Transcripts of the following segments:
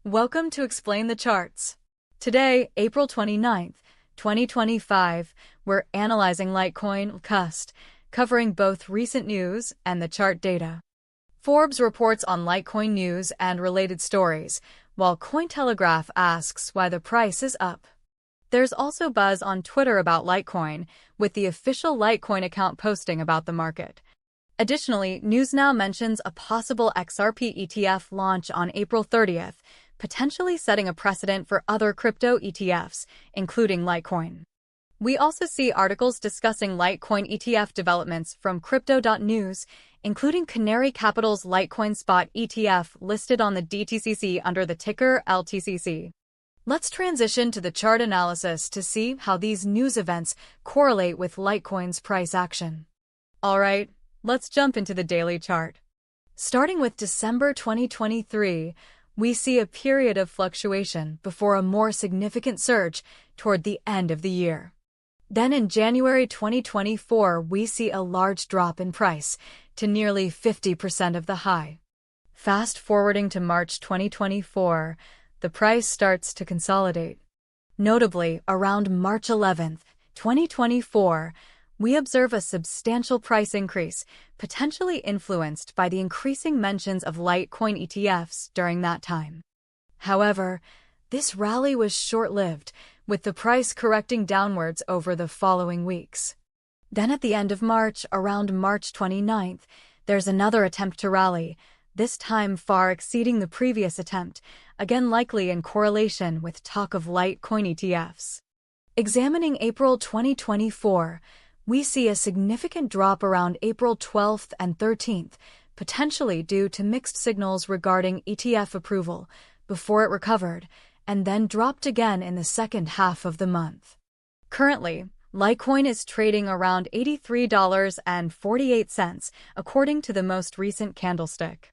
Welcome to Explain the Charts. Today, April 29th, 2025, we're analyzing Litecoin LTCUSD, covering both recent news and the chart data. Forbes reports on Litecoin news and related stories, while Cointelegraph asks why the price is up. There's also buzz on Twitter about Litecoin, with the official Litecoin account posting about the market. Additionally, News Now mentions a possible XRP ETF launch on April 30th, potentially setting a precedent for other crypto ETFs, including Litecoin. We also see articles discussing Litecoin ETF developments from Crypto.news, including Canary Capital's Litecoin Spot ETF listed on the DTCC under the ticker LTCC. Let's transition to the chart analysis to see how these news events correlate with Litecoin's price action. Alright, let's jump into the daily chart. Starting with December 2023, we see a period of fluctuation before a more significant surge toward the end of the year. Then in January 2024, we see a large drop in price to nearly 50% of the high. Fast forwarding to March 2024, the price starts to consolidate. Notably, around March 11th, 2024, we observe a substantial price increase, potentially influenced by the increasing mentions of Litecoin ETFs during that time. However, this rally was short-lived, with the price correcting downwards over the following weeks. Then at the end of March, around March 29th, there's another attempt to rally, this time far exceeding the previous attempt, again likely in correlation with talk of Litecoin ETFs. Examining April 2024, we see a significant drop around April 12th and 13th, potentially due to mixed signals regarding ETF approval, before it recovered, and then dropped again in the second half of the month. Currently, Litecoin is trading around $83.48, according to the most recent candlestick.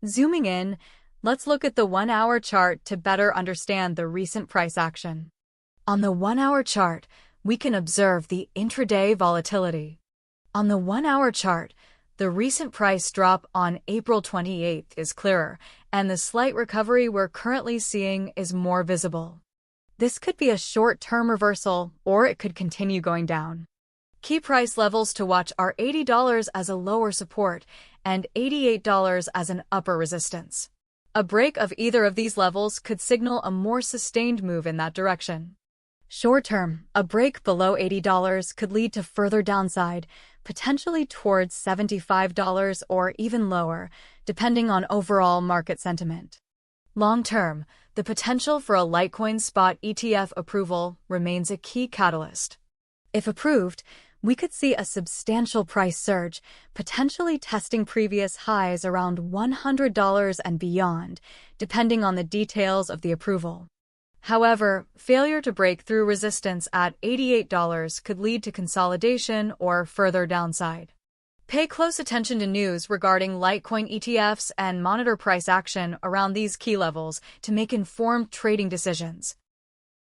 Zooming in, let's look at the 1-hour chart to better understand the recent price action. On the 1-hour chart, we can observe the intraday volatility. On the 1-hour chart, the recent price drop on April 28th is clearer, and the slight recovery we're currently seeing is more visible. This could be a short-term reversal, or it could continue going down. Key price levels to watch are $80 as a lower support and $88 as an upper resistance. A break of either of these levels could signal a more sustained move in that direction. Short-term, a break below $80 could lead to further downside, potentially towards $75 or even lower, depending on overall market sentiment. Long-term, the potential for a Litecoin Spot ETF approval remains a key catalyst. If approved, we could see a substantial price surge, potentially testing previous highs around $100 and beyond, depending on the details of the approval. However, failure to break through resistance at $88 could lead to consolidation or further downside. Pay close attention to news regarding Litecoin ETFs and monitor price action around these key levels to make informed trading decisions.